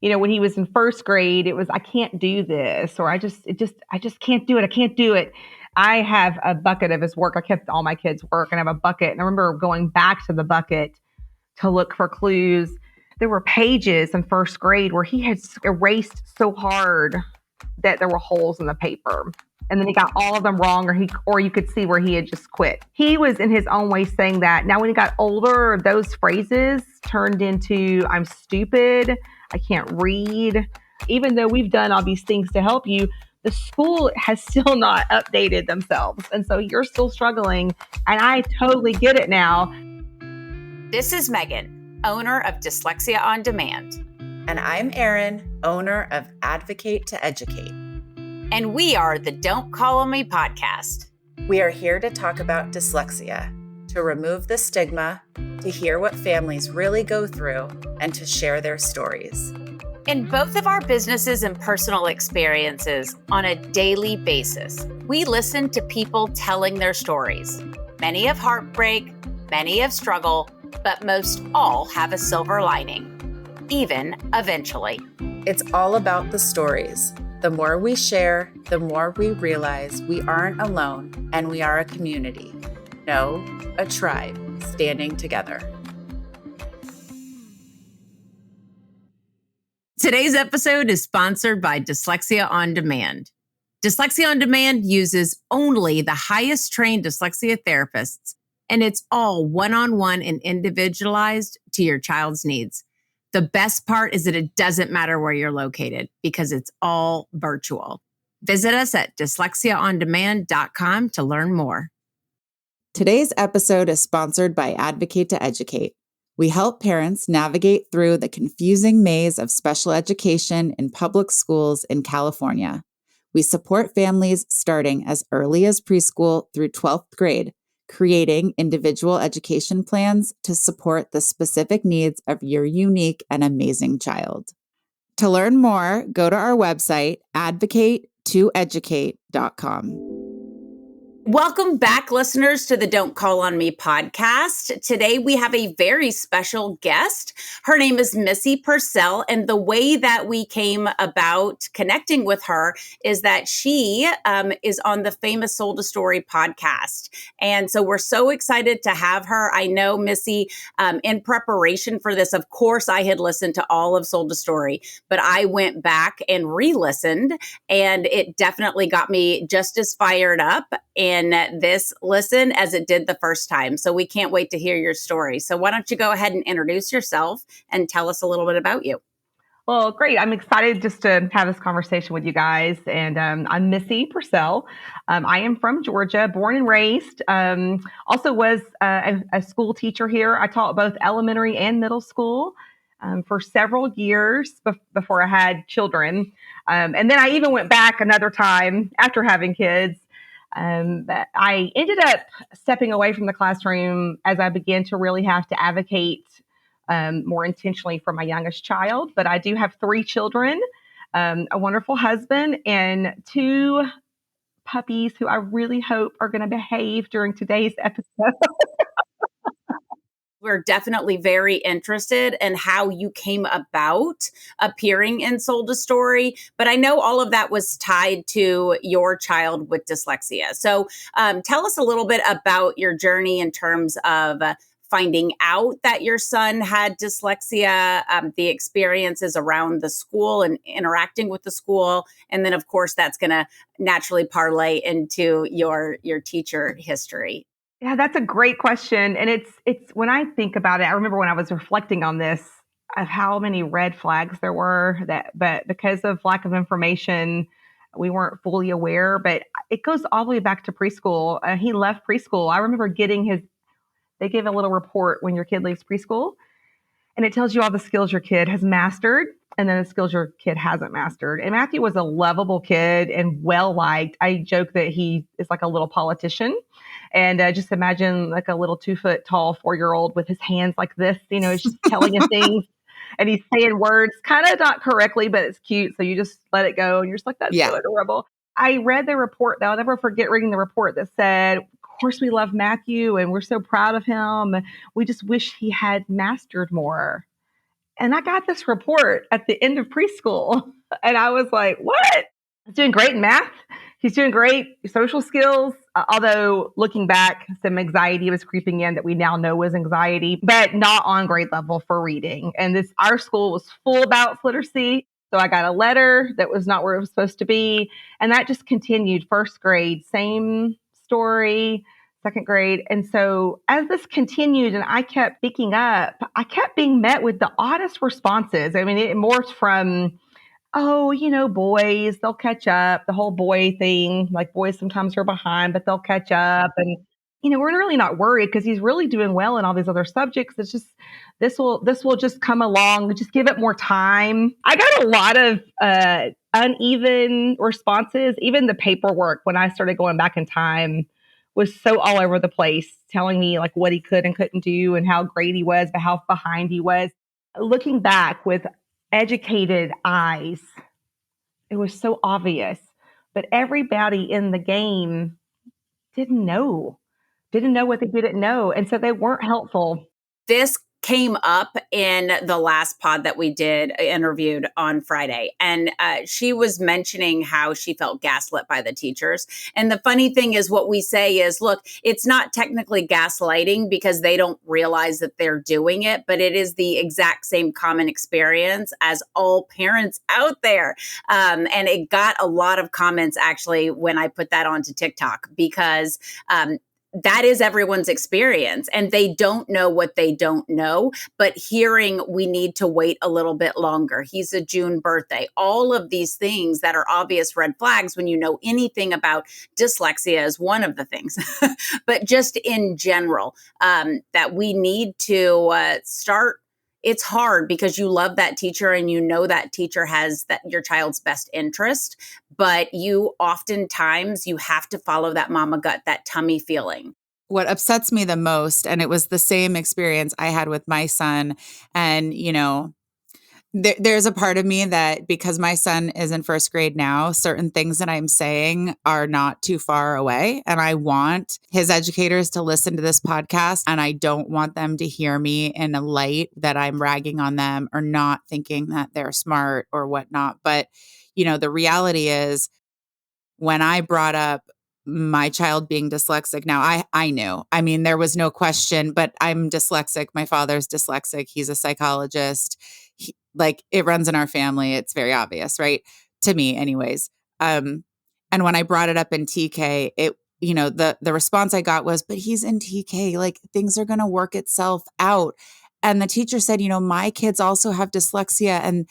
when he was in first grade, it was, I can't do this, or I just can't do it. I can't do it. I have a bucket of his work. I kept all my kids' work and I have a bucket. And I remember going back to the bucket to look for clues. There were pages in first grade where he had erased so hard that there were holes in the paper. And then he got all of them wrong, or you could see where he had just quit. He was in his own way saying that. Now, when he got older, those phrases turned into, I'm stupid, I can't read. Even though we've done all these things to help you, the school has still not updated themselves. And so you're still struggling. And I totally get it now. This is Megan, owner of Dyslexia on Demand. And I'm Eryn, owner of Advocate to Educate. And we are the Don't Call on Me podcast. We are here to talk about dyslexia, to remove the stigma, to hear what families really go through, and to share their stories. In both of our businesses and personal experiences on a daily basis, we listen to people telling their stories. Many of heartbreak, many of struggle, but most all have a silver lining, even eventually. It's all about the stories. The more we share, the more we realize we aren't alone and we are a community. No, a tribe standing together. Today's episode is sponsored by Dyslexia on Demand. Dyslexia on Demand uses only the highest trained dyslexia therapists, and it's all one-on-one and individualized to your child's needs. The best part is that it doesn't matter where you're located because it's all virtual. Visit us at dyslexiaondemand.com to learn more. Today's episode is sponsored by Advocate to Educate. We help parents navigate through the confusing maze of special education in public schools in California. We support families starting as early as preschool through 12th grade, creating individual education plans to support the specific needs of your unique and amazing child. To learn more, go to our website, advocate2educate.com. Welcome back, listeners, to the Don't Call on Me podcast. Today, we have a very special guest. Her name is Missy Purcell, and the way that we came about connecting with her is that she is on the famous Sold a Story podcast. And so we're so excited to have her. I know, Missy, in preparation for this, of course, I had listened to all of Sold a Story, but I went back and re-listened, and it definitely got me just as fired up in this listen as it did the first time. So we can't wait to hear your story. So why don't you go ahead and introduce yourself and tell us a little bit about you? Well, great. I'm excited just to have this conversation with you guys. And I'm Missy Purcell. I am from Georgia, born and raised. Also was a school teacher here. I taught both elementary and middle school for several years before I had children. And then I even went back another time after having kids. But I ended up stepping away from the classroom as I began to really have to advocate more intentionally for my youngest child. But I do have 3 children, a wonderful husband, and 2 puppies who I really hope are going to behave during today's episode. We're definitely very interested in how you came about appearing in Sold a Story, but I know all of that was tied to your child with dyslexia. So tell us a little bit about your journey in terms of finding out that your son had dyslexia, the experiences around the school and interacting with the school. And then, of course, that's going to naturally parlay into your teacher history. Yeah, that's a great question. And it's when I think about it, I remember when I was reflecting on this of how many red flags there were but because of lack of information, we weren't fully aware. But it goes all the way back to preschool. He left preschool. I remember they give a little report when your kid leaves preschool, and it tells you all the skills your kid has mastered and then the skills your kid hasn't mastered. And Matthew was a lovable kid and well-liked. I joke that he is like a little politician. And just imagine like a little 2-foot tall 4-year-old with his hands like this, he's just telling you things and he's saying words kind of not correctly, but it's cute. So you just let it go and you're just like, that's so adorable. I read the report though. I'll never forget reading the report that said, of course we love Matthew and we're so proud of him. We just wish he had mastered more. And I got this report at the end of preschool. And I was like, what? He's doing great in math. He's doing great social skills. Although looking back, some anxiety was creeping in that we now know was anxiety, but not on grade level for reading. And our school was full about literacy. So I got a letter that was not where it was supposed to be. And that just continued first grade, same story, second grade. And so as this continued and I kept picking up, I kept being met with the oddest responses. I mean, it morphed from, oh, boys, they'll catch up, the whole boy thing, like boys sometimes are behind, but they'll catch up. And, we're really not worried because he's really doing well in all these other subjects. It's just, this will just come along, just give it more time. I got a lot of uneven responses. Even the paperwork, when I started going back in time, was so all over the place, telling me like what he could and couldn't do and how great he was, but how behind he was. Looking back with educated eyes, it was so obvious. But everybody in the game didn't know what they didn't know. And so they weren't helpful. This came up in the last pod that we interviewed on Friday. And she was mentioning how she felt gaslit by the teachers. And the funny thing is what we say is, look, it's not technically gaslighting because they don't realize that they're doing it, but it is the exact same common experience as all parents out there. And it got a lot of comments actually when I put that onto TikTok because that is everyone's experience and they don't know what they don't know, but hearing we need to wait a little bit longer. He's a June birthday. All of these things that are obvious red flags when you know anything about dyslexia is one of the things, but just in general, that we need to start. It's hard because you love that teacher and you know that teacher has your child's best interest, but you oftentimes you have to follow that mama gut, that tummy feeling. What upsets me the most, and it was the same experience I had with my son, and there's a part of me that because my son is in first grade now, certain things that I'm saying are not too far away. And I want his educators to listen to this podcast. And I don't want them to hear me in a light that I'm ragging on them or not thinking that they're smart or whatnot. But, the reality is when I brought up my child being dyslexic, now I knew. I mean, there was no question, but I'm dyslexic. My father's dyslexic. He's a psychologist. It runs in our family. It's very obvious, right? To me anyways. And when I brought it up in TK, the response I got was, but he's in TK, like things are going to work itself out. And the teacher said, my kids also have dyslexia and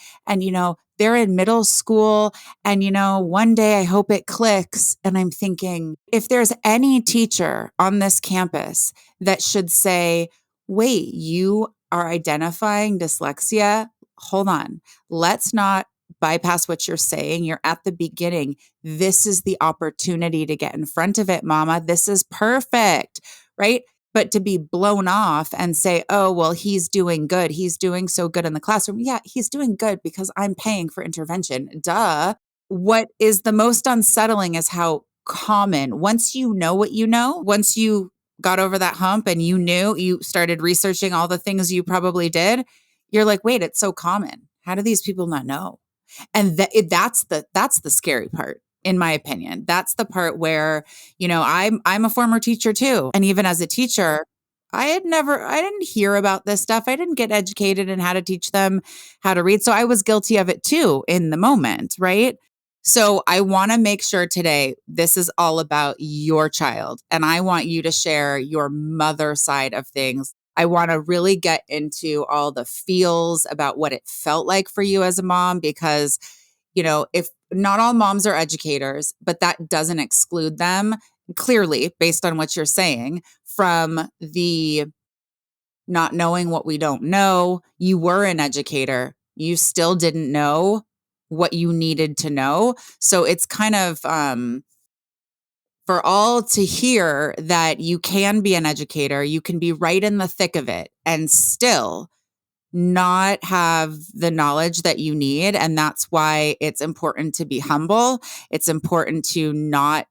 they're in middle school and, one day I hope it clicks. And I'm thinking, if there's any teacher on this campus that should say, wait, you are identifying dyslexia? Hold on. Let's not bypass what you're saying. You're at the beginning. This is the opportunity to get in front of it, mama. This is perfect, right? But to be blown off and say, oh, well, he's doing good. He's doing so good in the classroom. Yeah, he's doing good because I'm paying for intervention. Duh. What is the most unsettling is how common, once you know what you know, once you got over that hump and you started researching all the things you probably did, you're like, wait, it's so common. How do these people not know? And that's the scary part. In my opinion, that's the part where, I'm a former teacher too. And even as a teacher, I didn't hear about this stuff. I didn't get educated in how to teach them how to read. So I was guilty of it too in the moment, right? So I want to make sure today, this is all about your child. And I want you to share your mother side of things. I want to really get into all the feels about what it felt like for you as a mom, because if not all moms are educators, but that doesn't exclude them clearly based on what you're saying from the not knowing what we don't know. You were an educator. You still didn't know what you needed to know. So it's kind of for all to hear that you can be an educator, you can be right in the thick of it and still not have the knowledge that you need. And that's why it's important to be humble. It's important to not,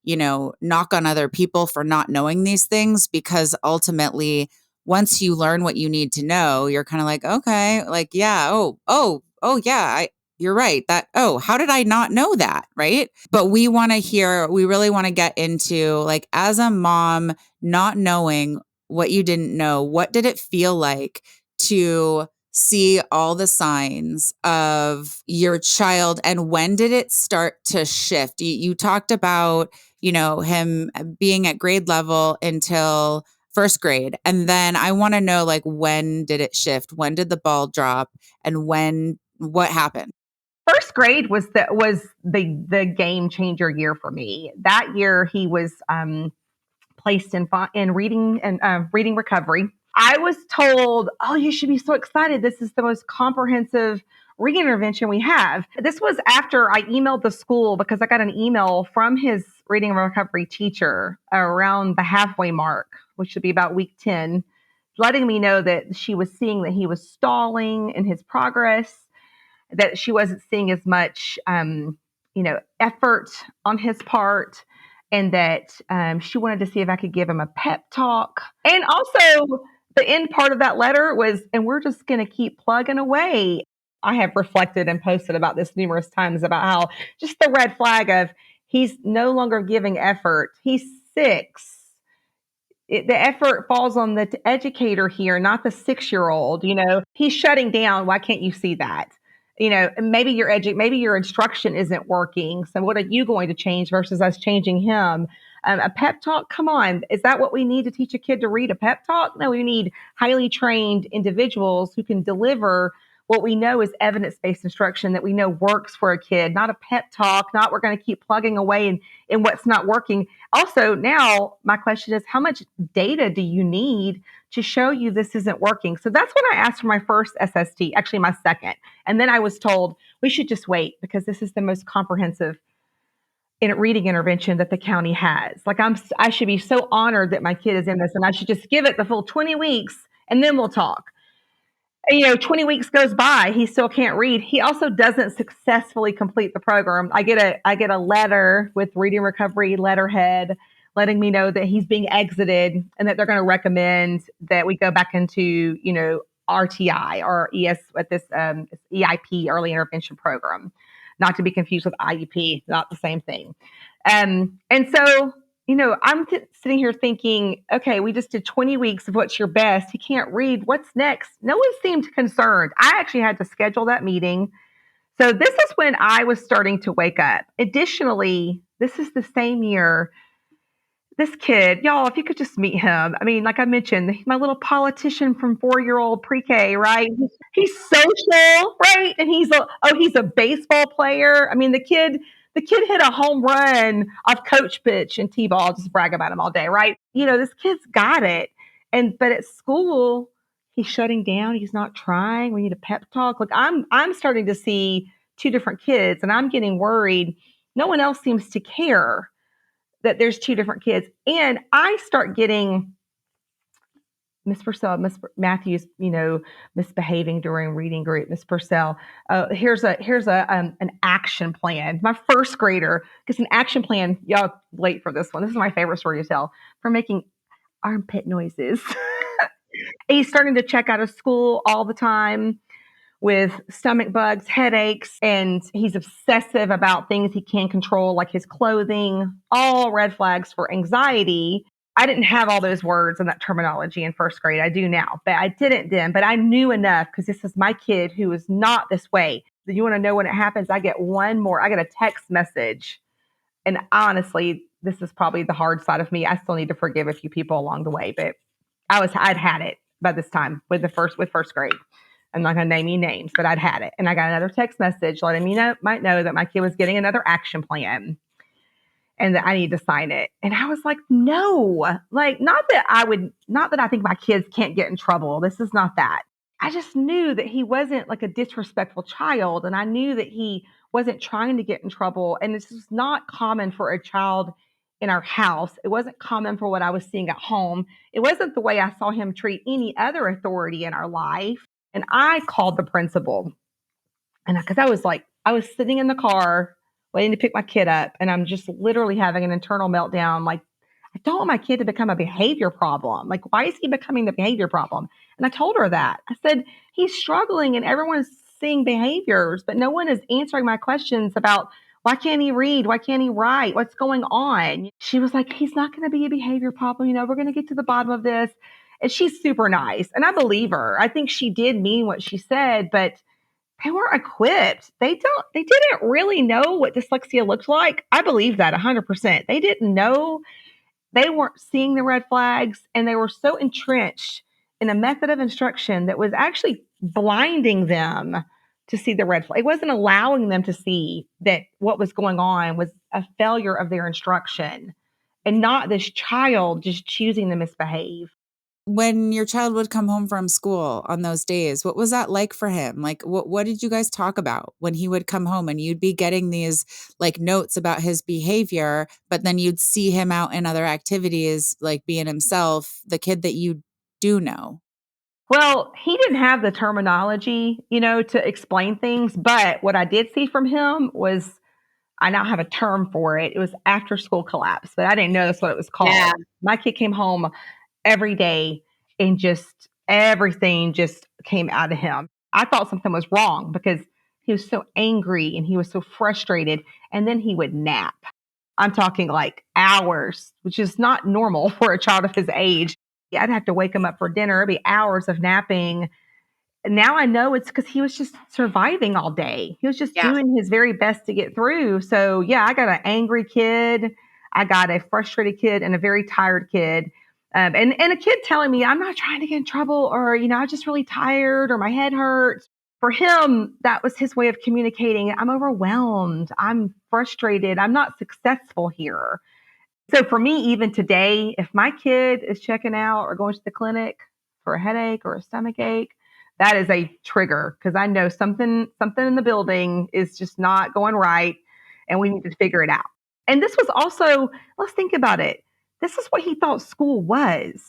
knock on other people for not knowing these things, because ultimately once you learn what you need to know, you're kind of like, okay, like, yeah, yeah, you're right. How did I not know that? Right. But we really want to get into, like, as a mom, not knowing what you didn't know, what did it feel like to see all the signs of your child, and when did it start to shift? You talked about, him being at grade level until first grade. And then I want to know, like, when did it shift? When did the ball drop? And what happened? First grade was the game changer year for me. That year he was placed in reading recovery. I was told, "Oh, you should be so excited! This is the most comprehensive reading intervention we have." This was after I emailed the school because I got an email from his reading recovery teacher around the halfway mark, which should be about week 10, letting me know that she was seeing that he was stalling in his progress, that she wasn't seeing as much, effort on his part, and that she wanted to see if I could give him a pep talk. And also, the end part of that letter was, and we're just going to keep plugging away. I have reflected and posted about this numerous times about how just the red flag of he's no longer giving effort. He's 6. The effort falls on the educator here, not the 6-year-old. He's shutting down. Why can't you see that? Maybe your instruction isn't working. So what are you going to change versus us changing him? A pep talk? Come on. Is that what we need to teach a kid to read, a pep talk? No, we need highly trained individuals who can deliver what we know is evidence-based instruction that we know works for a kid, not a pep talk, not we're going to keep plugging away in what's not working. Also, now my question is, how much data do you need to show you this isn't working? So that's when I asked for my first SST, actually my second. And then I was told we should just wait because this is the most comprehensive reading intervention that the county has. Like I should be so honored that my kid is in this, and I should just give it the full 20 weeks and then we'll talk. 20 weeks goes by, he still can't read. He also doesn't successfully complete the program. I get a letter with reading recovery letterhead letting me know that he's being exited and that they're going to recommend that we go back into, RTI or EIP, early intervention program, not to be confused with IEP, not the same thing. And so I'm sitting here thinking, okay, we just did 20 weeks of what's your best. He can't read. What's next? No one seemed concerned. I actually had to schedule that meeting. So this is when I was starting to wake up. Additionally, this is the same year. This kid, y'all, if you could just meet him. I mean, like I mentioned, my little politician from 4-year-old pre-K, right? He's social, right? And he's a baseball player. I mean, the kid hit a home run off coach pitch and T-ball. I'll just brag about him all day, right? This kid's got it. But at school, he's shutting down. He's not trying. We need a pep talk. Like I'm starting to see 2 different kids, and I'm getting worried. No one else seems to care that there's 2 different kids. And I start getting Miss Purcell, Miss Matthews, misbehaving during reading group. Miss Purcell, here's an action plan. My first grader gets an action plan. Y'all wait for this one. This is my favorite story to tell, for making armpit noises. He's starting to check out of school all the time with stomach bugs, headaches, and he's obsessive about things he can't control, like his clothing, all red flags for anxiety. I didn't have all those words and that terminology in first grade. I do now, but I didn't then. But I knew enough because this is my kid who is not this way. Do you want to know when it happens? I get a text message. And honestly, this is probably the hard side of me. I still need to forgive a few people along the way, but I'd had it by this time with first grade. I'm not going to name any names, but I'd had it. And I got another text message letting me might know that my kid was getting another action plan and that I need to sign it. And I was like, no, like, not that I think my kids can't get in trouble. This is not that. I just knew that he wasn't like a disrespectful child. And I knew that he wasn't trying to get in trouble. And this is not common for a child in our house. It wasn't common for what I was seeing at home. It wasn't the way I saw him treat any other authority in our life. And I called the principal, and because I was sitting in the car waiting to pick my kid up, and I'm just literally having an internal meltdown. Like, I don't want my kid to become a behavior problem. Like, why is he becoming the behavior problem? And I told her that. I said, he's struggling and everyone's seeing behaviors, but no one is answering my questions about why can't he read? Why can't he write? What's going on? She was like, he's not going to be a behavior problem. We're going to get to the bottom of this. And she's super nice. And I believe her. I think she did mean what she said, but they weren't equipped. They didn't really know what dyslexia looked like. I believe that 100%. They didn't know, they weren't seeing the red flags, and they were so entrenched in a method of instruction that was actually blinding them to see the red flag. It wasn't allowing them to see that what was going on was a failure of their instruction and not this child just choosing to misbehave. When your child would come home from school on those days, what was that like for him? Like, what did you guys talk about when he would come home and you'd be getting these like notes about his behavior, but then you'd see him out in other activities, like being himself, the kid that you do know? Well, he didn't have the terminology, to explain things, but what I did see from him was, I now have a term for it. It was after school collapse, but I didn't know that's what it was Yeah. called. My kid came home every day and just everything just came out of him. I thought something was wrong because he was so angry and he was so frustrated. And then he would nap. I'm talking like hours, which is not normal for a child of his age. Yeah, I'd have to wake him up for dinner. It'd be hours of napping. Now I know it's because he was just surviving all day. He was just Yeah. doing his very best to get through. So, yeah, I got an angry kid. I got a frustrated kid and a very tired kid. And a kid telling me, I'm not trying to get in trouble, or, I'm just really tired, or my head hurts. For him, that was his way of communicating. I'm overwhelmed. I'm frustrated. I'm not successful here. So for me, even today, if my kid is checking out or going to the clinic for a headache or a stomach ache, that is a trigger because I know something in the building is just not going right, and we need to figure it out. And this was also, let's think about it. This is what he thought school was.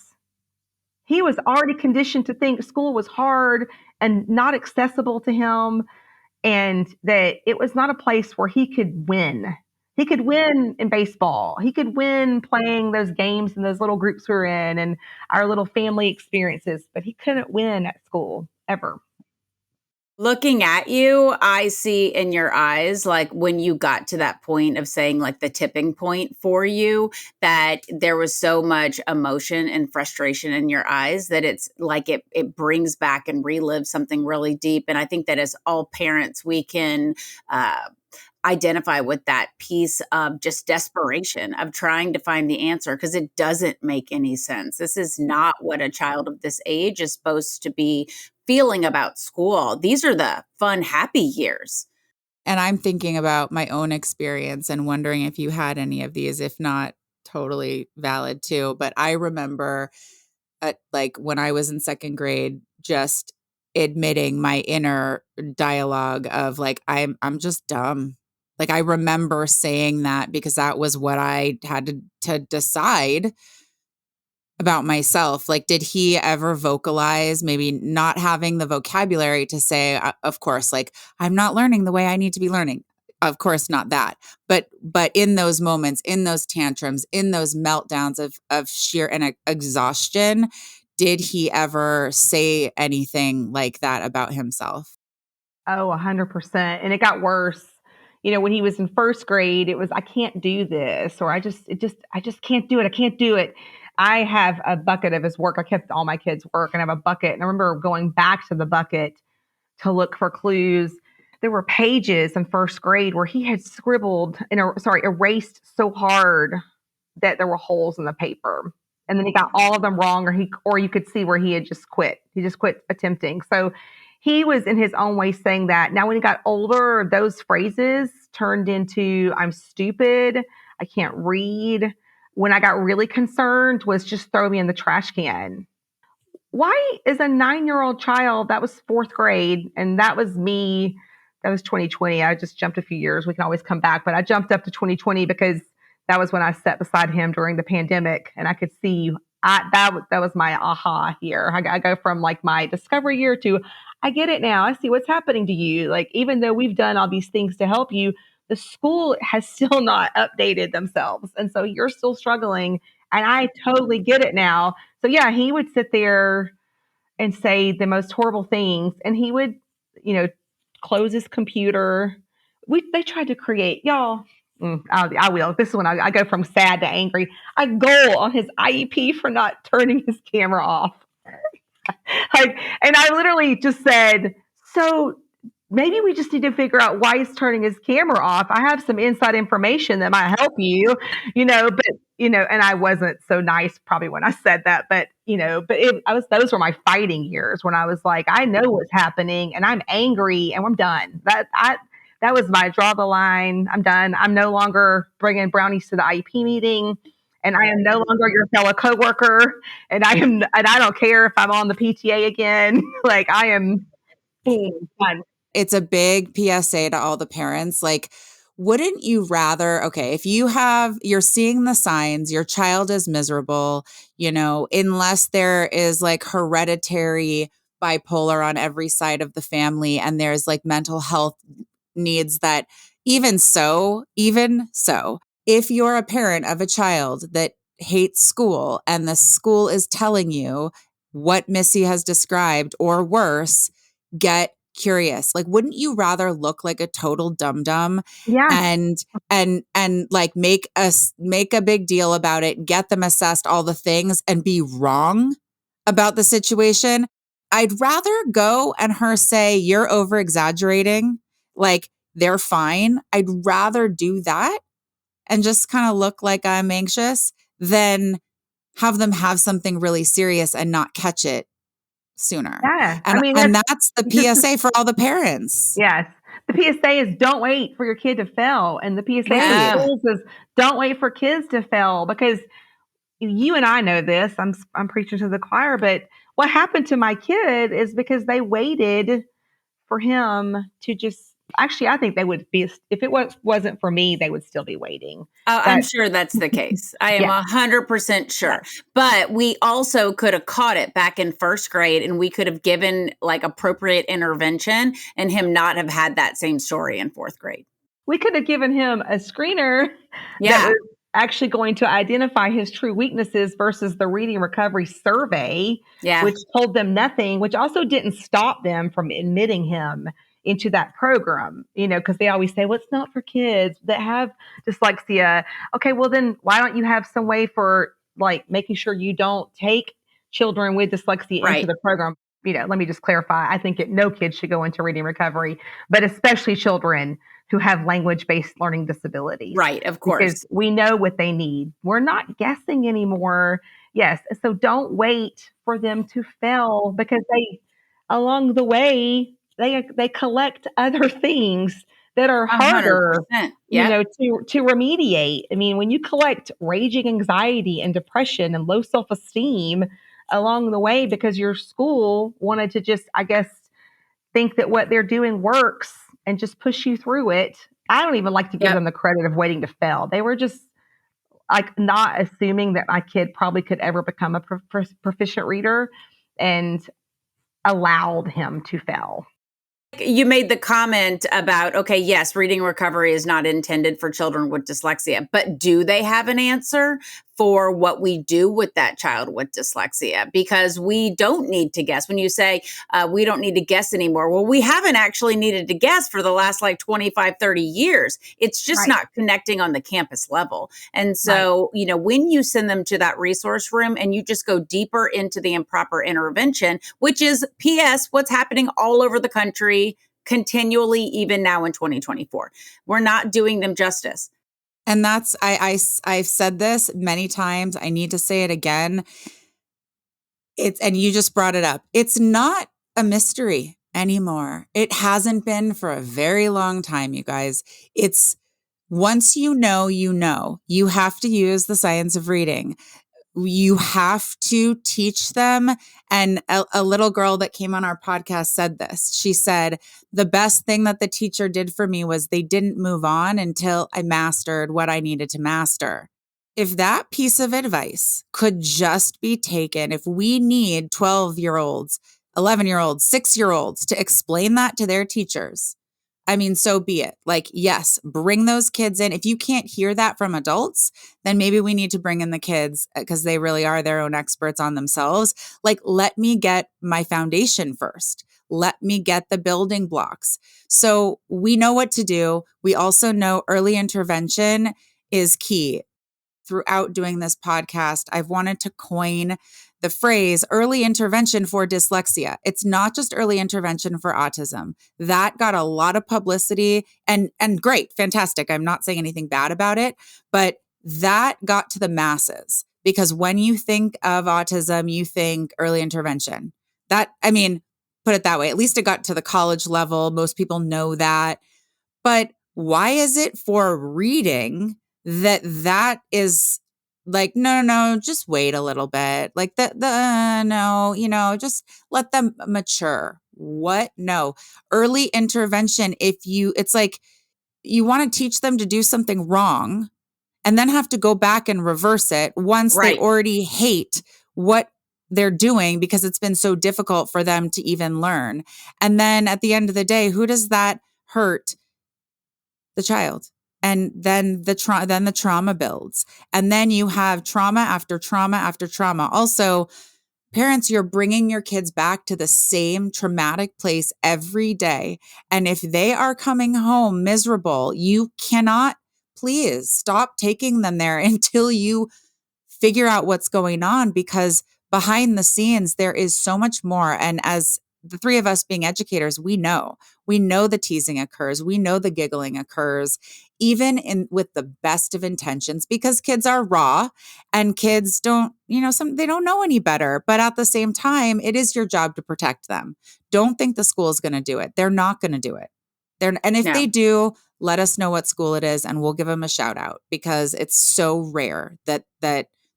He was already conditioned to think school was hard and not accessible to him, and that it was not a place where he could win. He could win in baseball. He could win playing those games and those little groups we were in and our little family experiences, but he couldn't win at school ever. Looking at you, I see in your eyes, like when you got to that point of saying like the tipping point for you, that there was so much emotion and frustration in your eyes that it's like it brings back and relives something really deep. And I think that as all parents, we can identify with that piece of just desperation of trying to find the answer because it doesn't make any sense. This is not what a child of this age is supposed to be feeling about school. These are the fun, happy years. And I'm thinking about my own experience and wondering if you had any of these, if not, totally valid too. But I remember like when I was in second grade, just admitting my inner dialogue of like, I'm just dumb. Like I remember saying that because that was what I had to decide about myself. Like, did he ever vocalize maybe not having the vocabulary to say, of course, like, I'm not learning the way I need to be learning. Of course, not that. But in those moments, in those tantrums, in those meltdowns of sheer and exhaustion, did he ever say anything like that about himself? Oh, 100%. And it got worse. When he was in first grade, it was, I can't do this, or I just can't do it. I can't do it. I have a bucket of his work. I kept all my kids' work and I have a bucket. And I remember going back to the bucket to look for clues. There were pages in first grade where he had scribbled, erased so hard that there were holes in the paper. And then he got all of them wrong, or you could see where he had just quit. He just quit attempting. So he was in his own way saying that. Now, when he got older, those phrases turned into I'm stupid, I can't read. When I got really concerned was just throw me in the trash can. Why is a 9-year-old child, that was fourth grade, and that was me, that was 2020. I just jumped a few years. We can always come back, but I jumped up to 2020 because that was when I sat beside him during the pandemic, and I could see that was my aha year. I go from like my discovery year to I get it now. I see what's happening to you. Like, even though we've done all these things to help you, the school has still not updated themselves, and so you're still struggling And I totally get it now. So yeah, he would sit there and say the most horrible things, and he would, you know, close his computer. They tried to create y'all. I will. This is when I go from sad to angry. A goal on his IEP for not turning his camera off. Like, and I literally just said, so maybe we just need to figure out why he's turning his camera off. I have some inside information that might help you, but and I wasn't so nice probably when I said that, but those were my fighting years when I was like, I know what's happening and I'm angry and I'm done. That was my draw the line. I'm done. I'm no longer bringing brownies to the IEP meeting. And I am no longer your fellow coworker, and I don't care if I'm on the PTA again. Like I am, boom, done. It's a big PSA to all the parents. Like, wouldn't you rather, okay, if you're seeing the signs, your child is miserable, unless there is like hereditary bipolar on every side of the family and there's like mental health needs that even so, if you're a parent of a child that hates school and the school is telling you what Missy has described or worse, get curious. Like, wouldn't you rather look like a total dum-dum Yeah. and like make a big deal about it, get them assessed, all the things, and be wrong about the situation? I'd rather go and her say, you're over exaggerating, like they're fine. I'd rather do that and just kind of look like I'm anxious than have them have something really serious and not catch it sooner. Yeah. And that's the PSA for all the parents. Yes. The PSA is don't wait for your kid to fail. And the PSA Yeah. for schools is don't wait for kids to fail, because you and I know this. I'm preaching to the choir, but what happened to my kid is because they waited for him to just, actually, I think they would be, if it wasn't for me, they would still be waiting. I'm sure that's the case. I am 100% sure. Yeah. But we also could have caught it back in first grade, and we could have given like appropriate intervention and him not have had that same story in fourth grade. We could have given him a screener that was actually going to identify his true weaknesses versus the reading recovery survey, which told them nothing, which also didn't stop them from admitting him into that program, because they always say, well, it's not for kids that have dyslexia. Okay, well then why don't you have some way for like making sure you don't take children with dyslexia into the program? Let me just clarify. I think no kid should go into reading recovery, but especially children who have language-based learning disabilities. Right, of course. Because we know what they need. We're not guessing anymore. Yes. So don't wait for them to fail, because along the way, they collect other things that are harder, 100%. to remediate. I mean, when you collect raging anxiety and depression and low self-esteem along the way because your school wanted to just, I guess, think that what they're doing works and just push you through it. I don't even like to give them the credit of waiting to fail. They were just like not assuming that my kid probably could ever become a proficient reader and allowed him to fail. You made the comment about, okay, yes, reading recovery is not intended for children with dyslexia, but do they have an answer for what we do with that child with dyslexia? Because we don't need to guess. When you say we don't need to guess anymore, well, we haven't actually needed to guess for the last like 25, 30 years. It's just not connecting on the campus level. And so, when you send them to that resource room and you just go deeper into the improper intervention, which is PS, what's happening all over the country continually, even now in 2024, we're not doing them justice. And that's, I've said this many times. I need to say it again. And you just brought it up. It's not a mystery anymore. It hasn't been for a very long time, you guys. It's once you know, you have to use the science of reading. You have to teach them. And a little girl that came on our podcast said this. She said, the best thing that the teacher did for me was they didn't move on until I mastered what I needed to master. If that piece of advice could just be taken, if we need 12-year-olds, 11-year-olds, 6-year-olds to explain that to their teachers, I mean, so be it. Like, yes, bring those kids in. If you can't hear that from adults, then maybe we need to bring in the kids because they really are their own experts on themselves. Like, let me get my foundation first. Let me get the building blocks. So we know what to do. We also know early intervention is key. Throughout doing this podcast, I've wanted to coin the phrase early intervention for dyslexia. It's not just early intervention for autism. That got a lot of publicity and great, fantastic. I'm not saying anything bad about it, but that got to the masses because when you think of autism, you think early intervention. I mean, put it that way. At least it got to the college level. Most people know that. But why is it for reading that is like, no, just wait a little bit. Like no, just let them mature. What? No. Early intervention, it's like you want to teach them to do something wrong and then have to go back and reverse it once they Right. already hate what they're doing because it's been so difficult for them to even learn. And then at the end of the day, who does that hurt? The child. And then the trauma builds. And then you have trauma after trauma after trauma. Also, parents, you're bringing your kids back to the same traumatic place every day. And if they are coming home miserable, you cannot, please stop taking them there until you figure out what's going on, because behind the scenes, there is so much more. And as the three of us being educators, we know the teasing occurs. We know the giggling occurs, even with the best of intentions, because kids are raw and kids don't, they don't know any better. But at the same time, it is your job to protect them. Don't think the school is going to do it. They're not going to do it. And if they do, let us know what school it is and we'll give them a shout out, because it's so rare that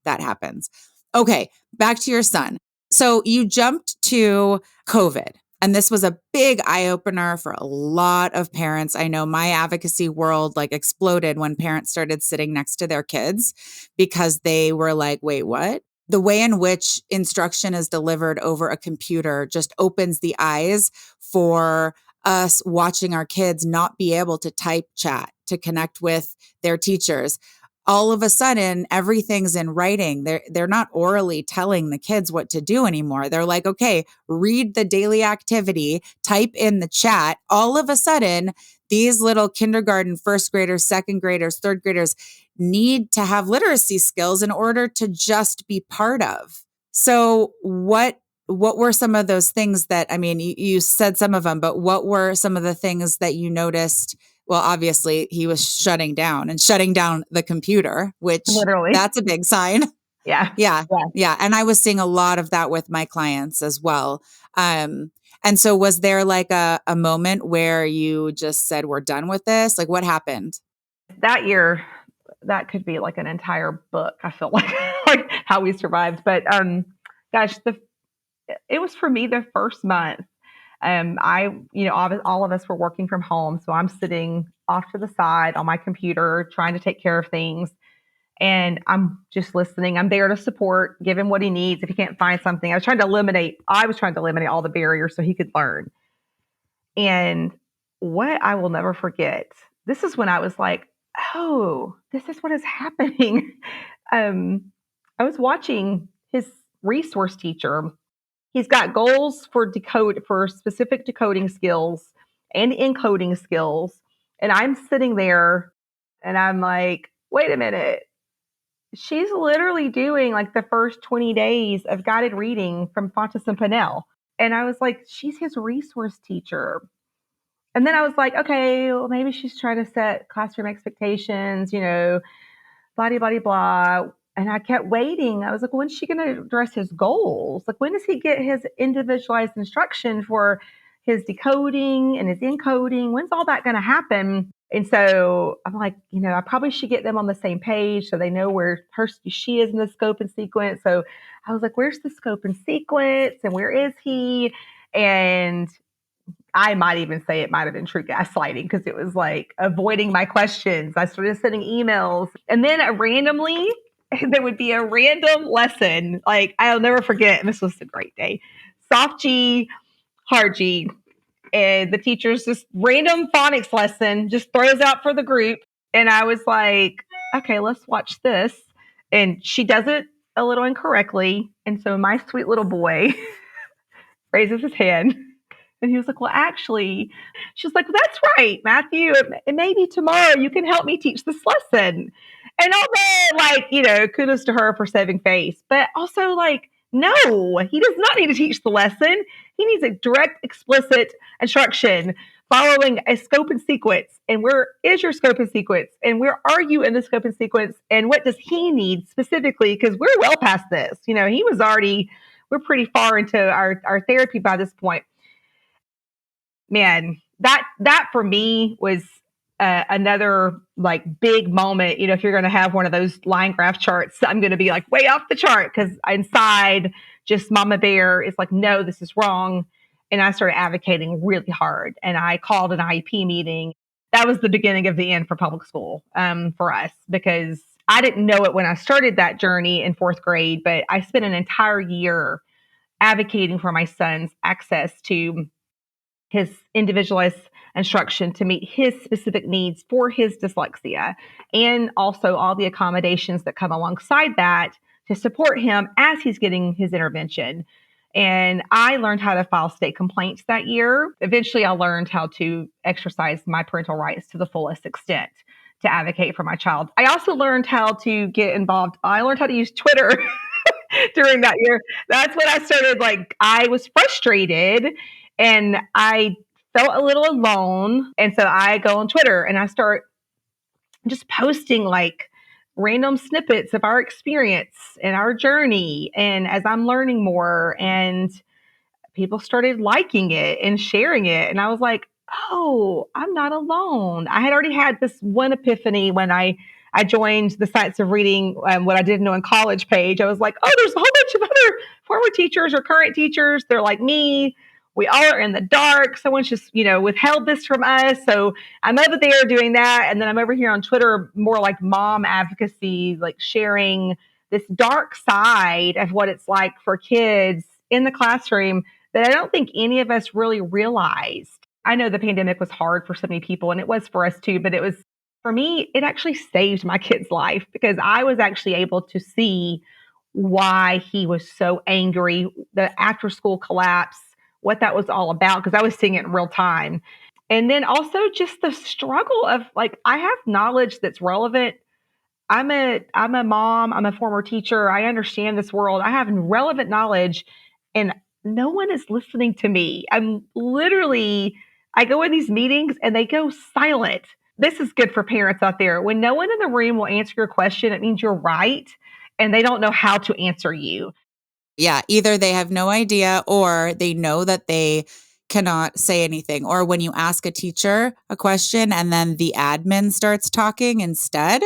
happens. Okay, back to your son. So you jumped to COVID, and this was a big eye opener for a lot of parents. I know my advocacy world exploded when parents started sitting next to their kids because they were like, wait, what? The way in which instruction is delivered over a computer just opens the eyes for us watching our kids not be able to type chat to connect with their teachers. All of a sudden, everything's in writing. They're not orally telling the kids what to do anymore. They're like, okay, read the daily activity, type in the chat. All of a sudden, these little kindergarten, first graders, second graders, third graders need to have literacy skills in order to just be part of. So what were some of those things that, I mean, you said some of them, but what were some of the things that you noticed? Well, obviously he was shutting down the computer, which Literally. that's a big sign. Yeah. Yeah. And I was seeing a lot of that with my clients as well. And so was there like a moment where you just said, we're done with this? Like, what happened? That year, that could be like an entire book. I feel like, like how we survived. But gosh, it was for me the first month. All of us were working from home. So I'm sitting off to the side on my computer, trying to take care of things. And I'm just listening. I'm there to support, give him what he needs. If he can't find something, I was trying to eliminate all the barriers so he could learn. And what I will never forget, this is when I was like, oh, this is what is happening. I was watching his resource teacher. He's got goals for specific decoding skills and encoding skills. And I'm sitting there and I'm like, wait a minute. She's literally doing like the first 20 days of guided reading from Fontes and Pinnell. And I was like, she's his resource teacher. And then I was like, okay, well, maybe she's trying to set classroom expectations, blah, blah, blah, blah. And I kept waiting. I was like, when's she going to address his goals? Like, when does he get his individualized instruction for his decoding and his encoding? When's all that going to happen? And so I'm like, I probably should get them on the same page so they know where she is in the scope and sequence. So I was like, where's the scope and sequence? And where is he? And I might even say it might have been true gaslighting, because it was like avoiding my questions. I started sending emails, and then randomly there would be a random lesson. Like, I'll never forget. And this was a great day. Soft G, hard G. and the teacher's just random phonics lesson just throws out for the group. And I was like, okay, let's watch this. And she does it a little incorrectly. And so my sweet little boy raises his hand. And he was like, well, actually, she's like, well, that's right, Matthew. It may be tomorrow. You can help me teach this lesson. And although, like, kudos to her for saving face, but also, like, no, he does not need to teach the lesson. He needs a direct, explicit instruction following a scope and sequence. And where is your scope and sequence? And where are you in the scope and sequence? And what does he need specifically? Because we're well past this. We're pretty far into our therapy by this point. Man, that for me was another like big moment. If you're going to have one of those line graph charts, I'm going to be like way off the chart because inside just Mama Bear is like, no, this is wrong. And I started advocating really hard. And I called an IEP meeting. That was the beginning of the end for public school for us, because I didn't know it when I started that journey in fourth grade, but I spent an entire year advocating for my son's access to his individualized instruction to meet his specific needs for his dyslexia, and also all the accommodations that come alongside that to support him as he's getting his intervention. And I learned how to file state complaints that year. Eventually, I learned how to exercise my parental rights to the fullest extent to advocate for my child. I also learned how to get involved. I learned how to use Twitter during that year. That's when I started, like, I was frustrated and I felt a little alone. And so I go on Twitter and I start just posting like random snippets of our experience and our journey. And as I'm learning more, and people started liking it and sharing it. And I was like, oh, I'm not alone. I had already had this one epiphany when I joined the Science of Reading, what I didn't know in college page. I was like, oh, there's a whole bunch of other former teachers or current teachers. They're like me. We all are in the dark. Someone's just, withheld this from us. So I'm over there doing that. And then I'm over here on Twitter, more like mom advocacy, like sharing this dark side of what it's like for kids in the classroom that I don't think any of us really realized. I know the pandemic was hard for so many people, and it was for us too, but for me, it actually saved my kid's life because I was actually able to see why he was so angry, the after school collapse, what that was all about, because I was seeing it in real time. And then also just the struggle of, like, I have knowledge that's relevant. I'm a mom, I'm a former teacher. I understand this world. I have relevant knowledge, and no one is listening to me. I go in these meetings and they go silent. This is good for parents out there. When no one in the room will answer your question, it means you're right and they don't know how to answer you. Yeah, either they have no idea or they know that they cannot say anything. Or when you ask a teacher a question and then the admin starts talking instead,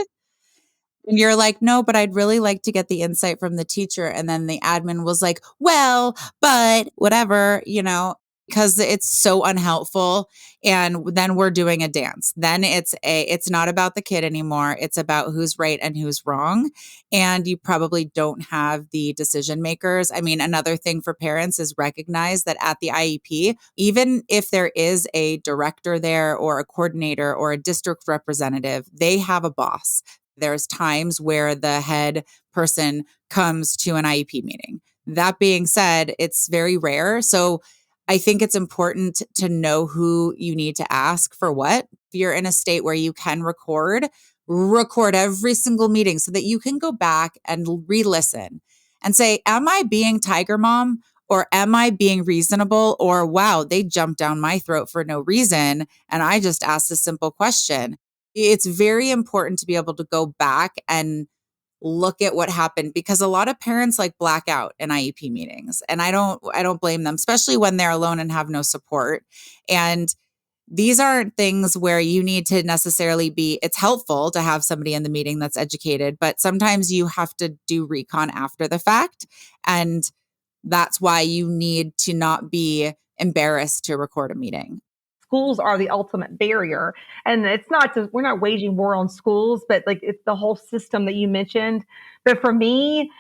and you're like, no, but I'd really like to get the insight from the teacher. And then the admin was like, well, but whatever, because it's so unhelpful. And then we're doing a dance. Then it's not about the kid anymore. It's about who's right and who's wrong. And you probably don't have the decision makers. I mean, another thing for parents is recognize that at the IEP, even if there is a director there or a coordinator or a district representative, they have a boss. There's times where the head person comes to an IEP meeting. That being said, it's very rare. So I think it's important to know who you need to ask for what. If you're in a state where you can record every single meeting so that you can go back and re-listen and say, am I being Tiger Mom? Or am I being reasonable? Or wow, they jumped down my throat for no reason. And I just asked a simple question. It's very important to be able to go back and look at what happened, because a lot of parents like black out in IEP meetings, and I don't blame them, especially when they're alone and have no support. And these aren't things where you need to necessarily it's helpful to have somebody in the meeting that's educated, but sometimes you have to do recon after the fact. And that's why you need to not be embarrassed to record a meeting. Schools are the ultimate barrier. And we're not waging war on schools, but like it's the whole system that you mentioned. But for me,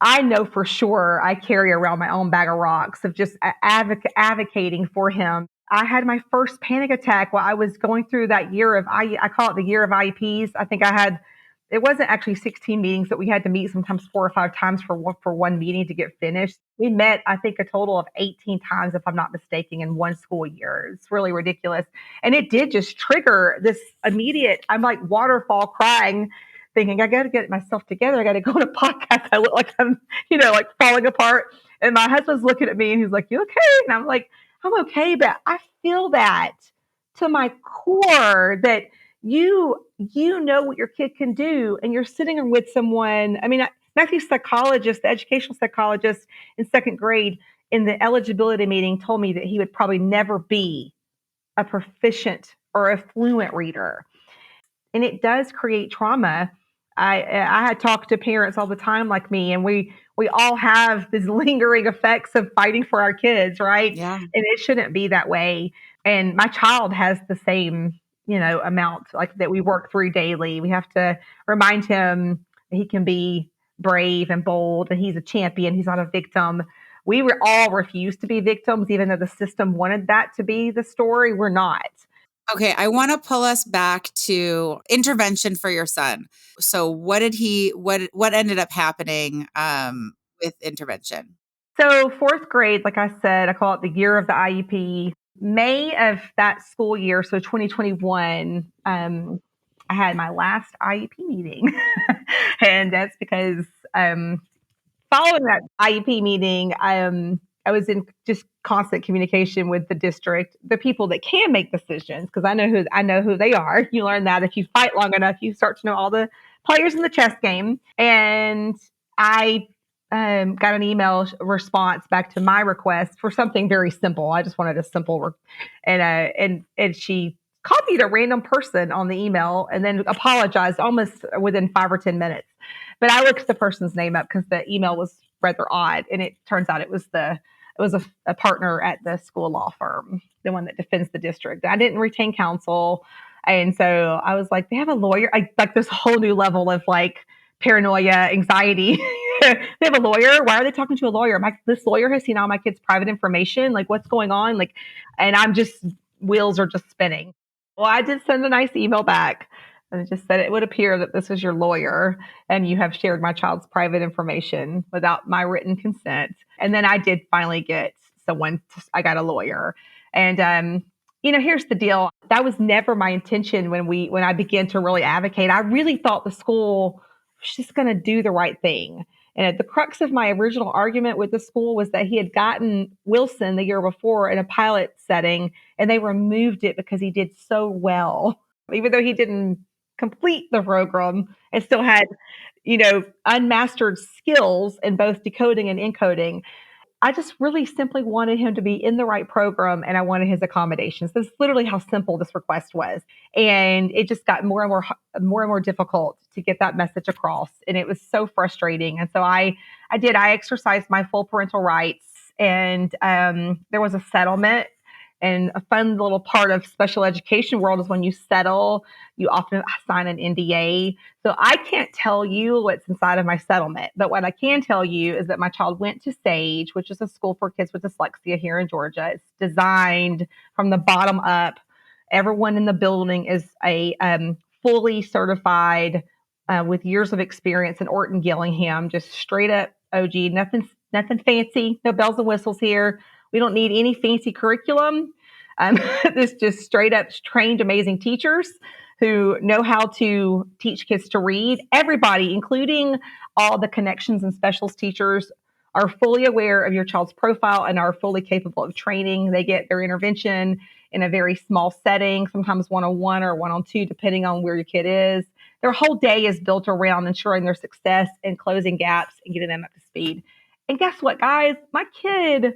I know for sure I carry around my own bag of rocks of just advocating for him. I had my first panic attack while I was going through that year of I call it the year of IEPs. I think I had it wasn't actually 16 meetings that we had to meet sometimes 4 or 5 times for one meeting to get finished. We met, I think, a total of 18 times, if I'm not mistaken, in one school year. It's really ridiculous. And it did just trigger this immediate, I'm like waterfall crying, thinking, I got to get myself together. I got to go on a podcast. I look like I'm, like falling apart. And my husband's looking at me and he's like, you okay? And I'm like, I'm okay, but I feel that to my core that you know what your kid can do, and you're sitting with someone. I mean, Matthew's psychologist, the educational psychologist in second grade, in the eligibility meeting, told me that he would probably never be a proficient or a fluent reader, and it does create trauma. I had talked to parents all the time like me, and we all have these lingering effects of fighting for our kids, right? Yeah. And it shouldn't be that way. And my child has the same, amount like that we work through daily. We have to remind him that he can be brave and bold, and he's a champion. He's not a victim. We were all refused to be victims, even though the system wanted that to be the story. We're not. Okay, I want to pull us back to intervention for your son. So what ended up happening with intervention? So fourth grade, like I said, I call it the year of the IEP. May of that school year, so 2021, I had my last IEP meeting. And that's because following that IEP meeting, I was in just constant communication with the district, the people that can make decisions, because I know who they are. You learn that if you fight long enough, you start to know all the players in the chess game. And I got an email response back to my request for something very simple. I just wanted a simple, and she copied a random person on the email and then apologized almost within 5 or 10 minutes. But I looked the person's name up because the email was rather odd, and it turns out it was a partner at the school law firm, the one that defends the district. I didn't retain counsel, and so I was like, they have a lawyer. Like this whole new level of like paranoia, anxiety. They have a lawyer. Why are they talking to a lawyer? This lawyer has seen all my kids' private information. Like, what's going on? Like, and I'm just wheels are just spinning. Well, I did send a nice email back. And it just said it would appear that this is your lawyer and you have shared my child's private information without my written consent. And then I did finally get I got a lawyer. And, here's the deal. That was never my intention when I began to really advocate. I really thought the school was just going to do the right thing. And at the crux of my original argument with the school was that he had gotten Wilson the year before in a pilot setting, and they removed it because he did so well. Even though he didn't complete the program and still had, unmastered skills in both decoding and encoding. I just really simply wanted him to be in the right program, and I wanted his accommodations. That's literally how simple this request was. And it just got more and more difficult to get that message across. And it was so frustrating. And so I exercised my full parental rights, and there was a settlement. And a fun little part of special education world is when you settle, you often sign an NDA. So I can't tell you what's inside of my settlement, but what I can tell you is that my child went to SAGE, which is a school for kids with dyslexia here in Georgia. It's designed from the bottom up. Everyone in the building is a fully certified with years of experience in Orton Gillingham, just straight up OG, nothing fancy, no bells and whistles here. We don't need any fancy curriculum. This just straight up trained amazing teachers who know how to teach kids to read. Everybody, including all the connections and specials teachers, are fully aware of your child's profile and are fully capable of training. They get their intervention in a very small setting, sometimes one-on-one or one-on-two, depending on where your kid is. Their whole day is built around ensuring their success and closing gaps and getting them up to speed. And guess what, guys? My kid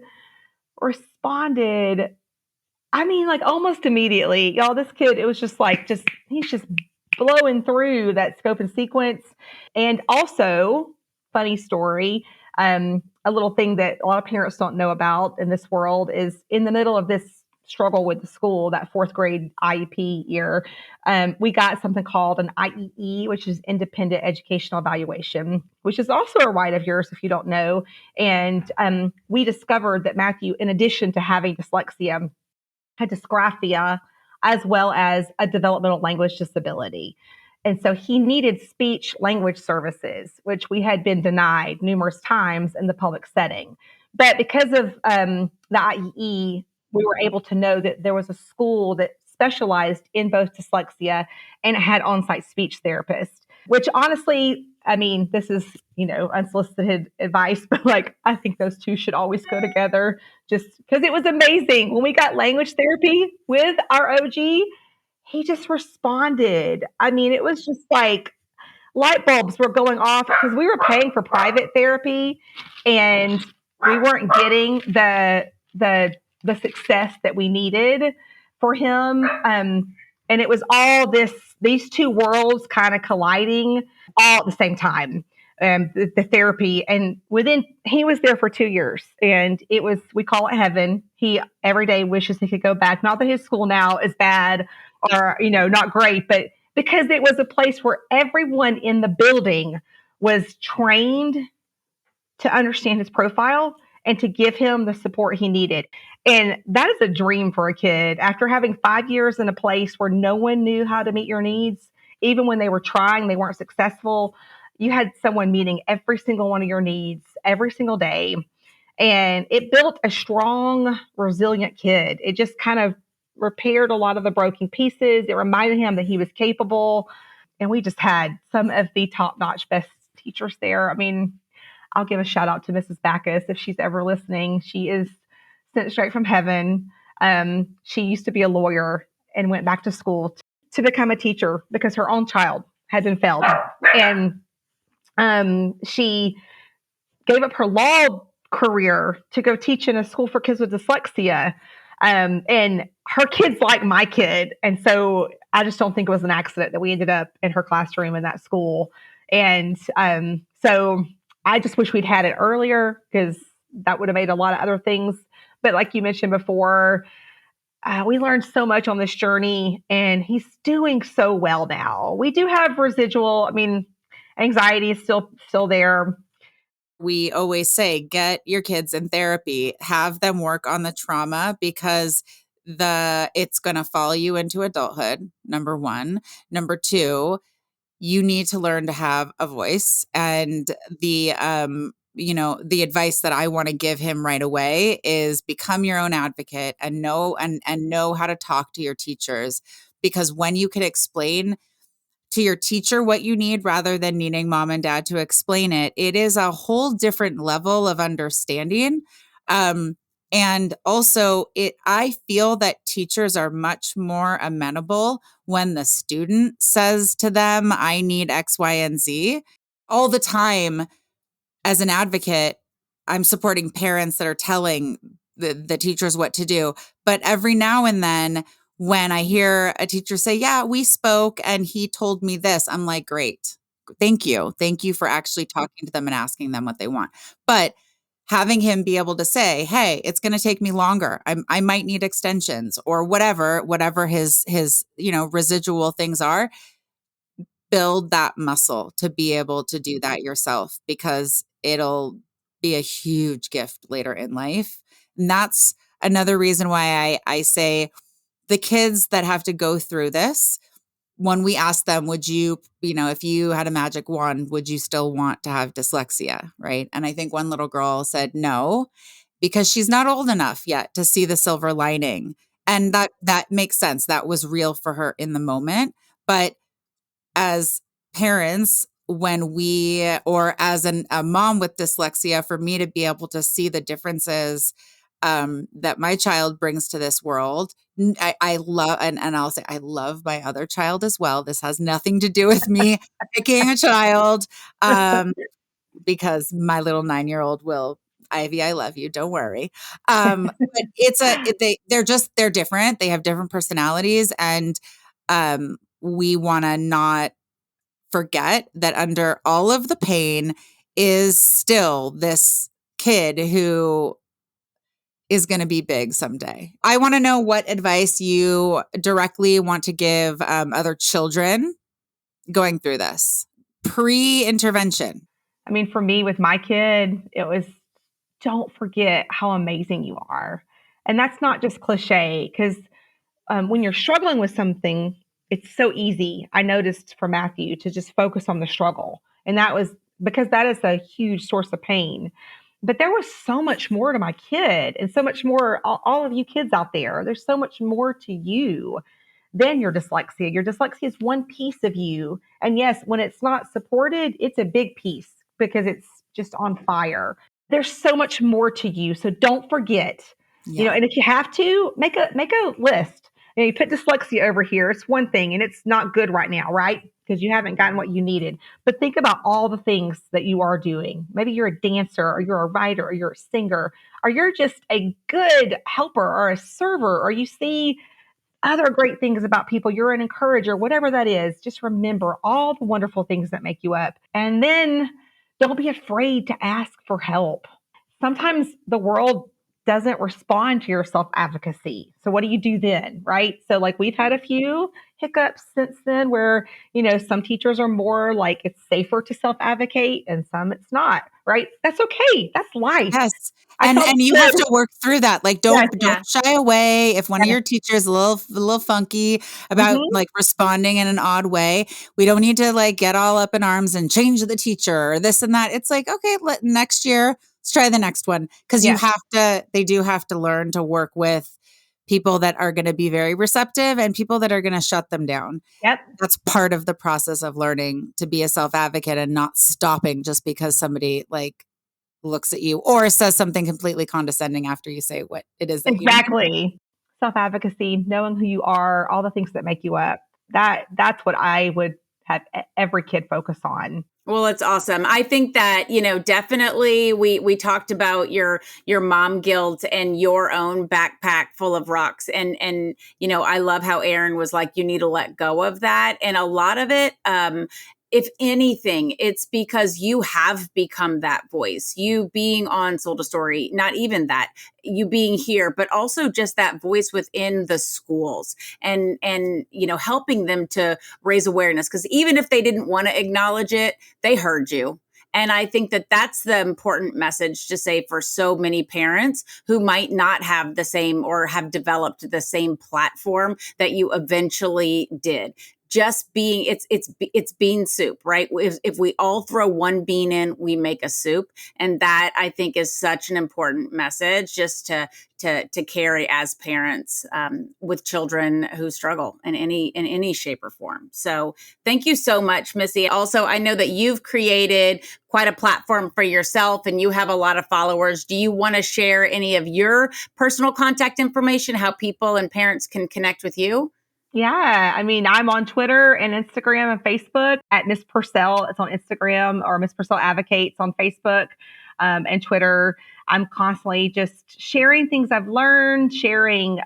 responded, I mean, like almost immediately. Y'all, this kid, it was just like, he's just blowing through that scope and sequence. And also, funny story, a little thing that a lot of parents don't know about in this world is in the middle of this struggle with the school, that fourth grade IEP year, we got something called an IEE, which is Independent Educational Evaluation, which is also a right of yours if you don't know. And we discovered that Matthew, in addition to having dyslexia, had dysgraphia as well as a developmental language disability. And so he needed speech language services, which we had been denied numerous times in the public setting. But because of the IEE, we were able to know that there was a school that specialized in both dyslexia and it had on-site speech therapists, which honestly, I mean, this is, unsolicited advice, but like, I think those two should always go together just because it was amazing. When we got language therapy with our OG, he just responded. I mean, it was just like light bulbs were going off because we were paying for private therapy and we weren't getting the success that we needed for him. And it was all these two worlds kind of colliding all at the same time. The therapy, and he was there for 2 years, and we call it heaven. He every day wishes he could go back. Not that his school now is bad or not great, but because it was a place where everyone in the building was trained to understand his profile and to give him the support he needed. And that is a dream for a kid. After having 5 years in a place where no one knew how to meet your needs, even when they were trying, they weren't successful. You had someone meeting every single one of your needs every single day. And it built a strong, resilient kid. It just kind of repaired a lot of the broken pieces. It reminded him that he was capable. And we just had some of the top-notch best teachers there. I mean, I'll give a shout out to Mrs. Backus if she's ever listening. She is sent straight from heaven. She used to be a lawyer and went back to school to become a teacher because her own child had been failed. And she gave up her law career to go teach in a school for kids with dyslexia. And her kid's like my kid. And so I just don't think it was an accident that we ended up in her classroom in that school. And so I just wish we'd had it earlier because that would have made a lot of other things. But like you mentioned before, we learned so much on this journey, and he's doing so well now. We do have residual, anxiety is still there. We always say, get your kids in therapy, have them work on the trauma because it's going to follow you into adulthood. Number one. Number two, you need to learn to have a voice. And the advice that I want to give him right away is become your own advocate and know how to talk to your teachers, because when you can explain to your teacher what you need rather than needing mom and dad to explain it, it is a whole different level of understanding. And also I feel that teachers are much more amenable when the student says to them, I need X, Y, and Z. All the time as an advocate, I'm supporting parents that are telling the teachers what to do. But every now and then when I hear a teacher say, yeah, we spoke and he told me this, I'm like, great. Thank you. Thank you for actually talking to them and asking them what they want. But having him be able to say, hey, it's going to take me longer. I might need extensions or whatever his residual things are. Build that muscle to be able to do that yourself, because it'll be a huge gift later in life. And that's another reason why I say the kids that have to go through this, when we ask them, would you, if you had a magic wand, would you still want to have dyslexia? Right. And I think one little girl said no, because she's not old enough yet to see the silver lining. And that makes sense. That was real for her in the moment. But as parents, or as a mom with dyslexia, for me to be able to see the differences that my child brings to this world, I love, and I'll say I love my other child as well. This has nothing to do with me picking a child, because my little 9-year-old will, Ivy, I love you. Don't worry. But they're different. They have different personalities, and we want to not forget that under all of the pain is still this kid who is going to be big someday. I want to know what advice you directly want to give other children going through this pre-intervention. For me, with my kid, it was, don't forget how amazing you are. And that's not just cliche, because when you're struggling with something, it's so easy, I noticed for Matthew, to just focus on the struggle. And that was because that is a huge source of pain. But there was so much more to my kid, and so much more, all of you kids out there, there's so much more to you than your dyslexia. Your dyslexia is one piece of you. And yes, when it's not supported, it's a big piece because it's just on fire. There's so much more to you. So don't forget, Yeah. and if you have to, make a list. You put dyslexia over here. It's one thing and it's not good right now, right? Because you haven't gotten what you needed. But think about all the things that you are doing. Maybe you're a dancer, or you're a writer, or you're a singer, or you're just a good helper or a server, or you see other great things about people. You're an encourager, whatever that is. Just remember all the wonderful things that make you up. And then don't be afraid to ask for help. Sometimes the world doesn't respond to your self advocacy. So what do you do then? Right. So, like, we've had a few hiccups since then where, some teachers are more like it's safer to self advocate and some it's not. Right. That's okay. That's life. Yes. I And felt you have good. to work through that. Like, Yes. don't shy away if one of Yes. your teachers a little funky about Mhm. like responding in an odd way. We don't need to like get all up in arms and change the teacher or this and that. It's like, okay, next year, let's try the next one. Because Yes. they do have to learn to work with people that are going to be very receptive and people that are going to shut them down. Yep. That's part of the process of learning to be a self advocate and not stopping just because somebody like looks at you or says something completely condescending after you say what it is that you mean. Exactly. Self-advocacy, knowing who you are, all the things that make you up. That's what I would have every kid focus on. Well, it's awesome. I think that, definitely we talked about your mom guilt and your own backpack full of rocks. And I love how Eryn was like, you need to let go of that. And a lot of it, if anything, it's because you have become that voice. You being on Soul to Story, not even that, you being here, but also just that voice within the schools and helping them to raise awareness. Because even if they didn't want to acknowledge it, they heard you. And I think that that's the important message to say for so many parents who might not have the same or have developed the same platform that you eventually did. Just being, it's bean soup, right? If we all throw one bean in, we make a soup. And that, I think, is such an important message just to carry as parents with children who struggle in any shape or form. So thank you so much, Missy. Also, I know that you've created quite a platform for yourself and you have a lot of followers. Do you want to share any of your personal contact information, how people and parents can connect with you? Yeah, I mean, I'm on Twitter and Instagram and Facebook at Miss Purcell. It's on Instagram, or Miss Purcell Advocates on Facebook and Twitter. I'm constantly just sharing things I've learned, sharing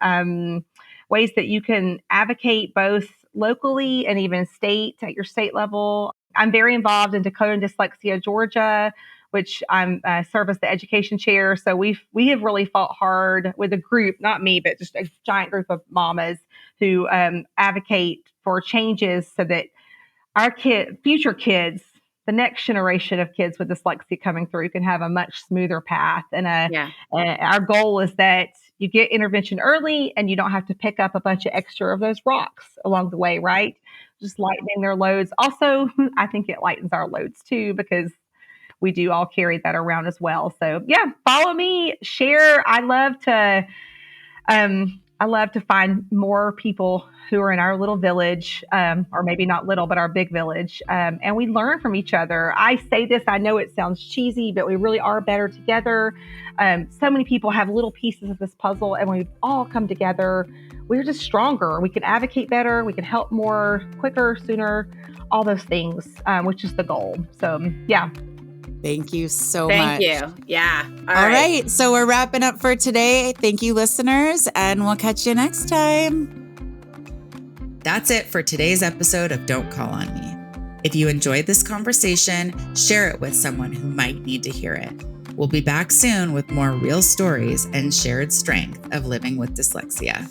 ways that you can advocate both locally and even at your state level. I'm very involved in Dakota and Dyslexia Georgia, which I'm serve as the education chair. So we have really fought hard with a group, not me, but just a giant group of mamas who advocate for changes so that our future kids, the next generation of kids with dyslexia coming through, can have a much smoother path. And our goal is that you get intervention early and you don't have to pick up a bunch of extra of those rocks along the way, right? Just lightening their loads. Also, I think it lightens our loads too, because we do all carry that around as well. So yeah, follow me, share. I love to find more people who are in our little village, or maybe not little, but our big village. And we learn from each other. I say this, I know it sounds cheesy, but we really are better together. So many people have little pieces of this puzzle, and when we all come together, we're just stronger. We can advocate better. We can help more, quicker, sooner, all those things, which is the goal. So yeah. Thank you so much. Thank you. Yeah. All right. So we're wrapping up for today. Thank you, listeners, and we'll catch you next time. That's it for today's episode of Don't Call on Me. If you enjoyed this conversation, share it with someone who might need to hear it. We'll be back soon with more real stories and shared strength of living with dyslexia.